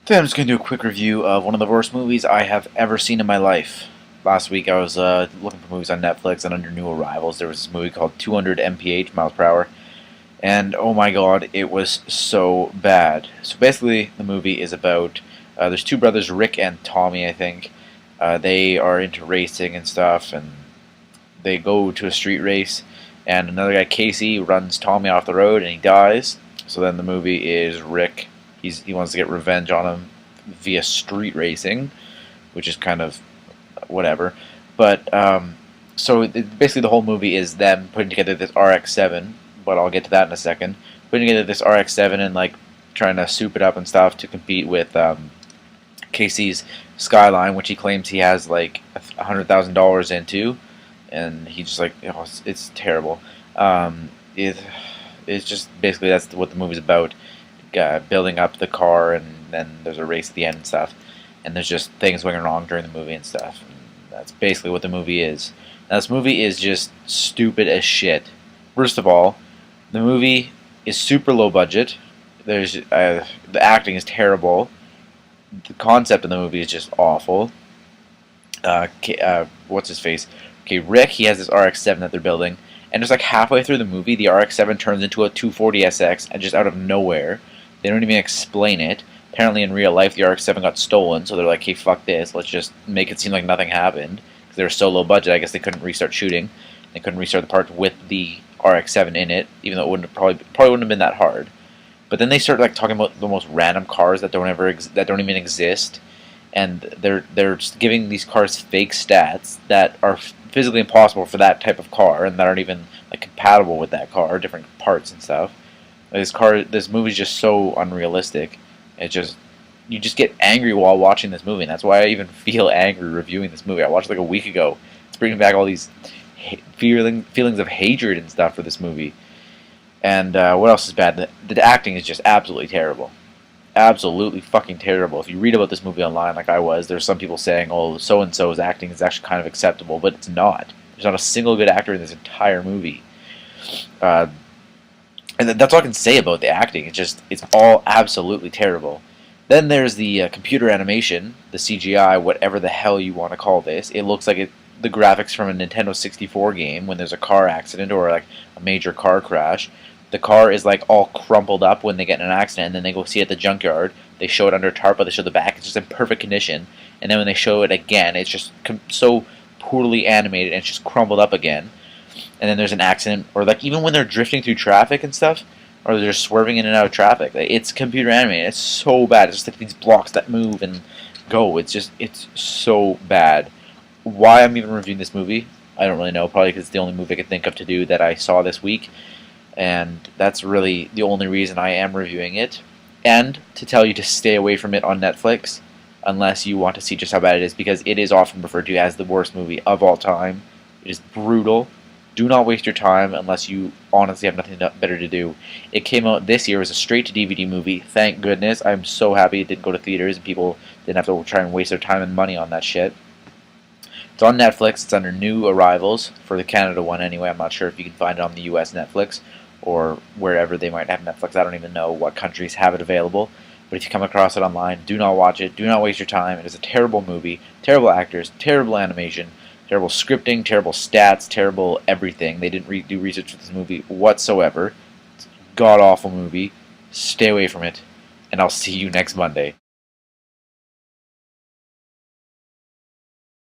Today I'm just going to do a quick review of one of the worst movies I have ever seen in my life. Last week I was looking for movies on Netflix, and under new arrivals there was this movie called 200 mph, miles per hour, and oh my god, it was so bad. So basically the movie is about, there's two brothers, Rick and Tommy, I think. They are into racing and stuff, and they go to a street race, and another guy, Casey, runs Tommy off the road and he dies. So then the movie is Rick. He wants to get revenge on him via street racing, which is kind of whatever. But basically the whole movie is them putting together this RX-7, but I'll get to that in a second. Putting together this RX-7 and like trying to soup it up and stuff to compete with Casey's Skyline, which he claims he has like $100,000 into, and he just like, you know, it's terrible. It's just basically that's what the movie's about. Building up the car, and then there's a race at the end and stuff, and there's just things going wrong during the movie and stuff. And that's basically what the movie is. Now, this movie is just stupid as shit. First of all, the movie is super low budget. There's the acting is terrible. The concept of the movie is just awful. What's his face? Okay, Rick, he has this RX-7 that they're building, and just like halfway through the movie, the RX-7 turns into a 240SX, and just out of nowhere. They don't even explain it. Apparently in real life the RX-7 got stolen, so they're like, hey, fuck this, let's just make it seem like nothing happened. Because they were so low budget, I guess they couldn't restart shooting. They couldn't restart the parts with the RX-7 in it, even though it wouldn't probably wouldn't have been that hard. But then they start like talking about the most random cars that don't even exist, and they're just giving these cars fake stats that are physically impossible for that type of car, and that aren't even like compatible with that car, different parts and stuff. This movie's just so unrealistic. You just get angry while watching this movie, and that's why I even feel angry reviewing this movie. I watched it like a week ago. It's bringing back all these feelings of hatred and stuff for this movie. And what else is bad? The acting is just absolutely terrible. Absolutely fucking terrible. If you read about this movie online, like I was, there's some people saying, oh, so-and-so's acting is actually kind of acceptable, but it's not. There's not a single good actor in this entire movie. And that's all I can say about the acting. It's all absolutely terrible. Then there's the computer animation, the CGI, whatever the hell you want to call this. It looks like the graphics from a Nintendo 64 game when there's a car accident or like a major car crash. The car is like all crumpled up when they get in an accident, and then they go see it at the junkyard. They show it under tarp, but they show the back. It's just in perfect condition. And then when they show it again, it's just so poorly animated, and it's just crumpled up again. And then there's an accident, or like even when they're drifting through traffic and stuff, or they're swerving in and out of traffic, like, it's computer animated. It's so bad. It's just like these blocks that move and go. It's so bad. Why I'm even reviewing this movie, I don't really know. Probably because it's the only movie I could think of to do that I saw this week, and that's really the only reason I am reviewing it. And to tell you to stay away from it on Netflix, unless you want to see just how bad it is, because it is often referred to as the worst movie of all time. It is brutal. Do not waste your time unless you honestly have nothing better to do. It came out this year as a straight-to-DVD movie. Thank goodness. I'm so happy it didn't go to theaters and people didn't have to try and waste their time and money on that shit. It's on Netflix. It's under new arrivals, for the Canada one anyway. I'm not sure if you can find it on the US Netflix or wherever they might have Netflix. I don't even know what countries have it available. But if you come across it online, do not watch it. Do not waste your time. It is a terrible movie. Terrible actors. Terrible animation. Terrible scripting, terrible stats, terrible everything. They didn't do research for this movie whatsoever. It's a god-awful movie. Stay away from it, and I'll see you next Monday.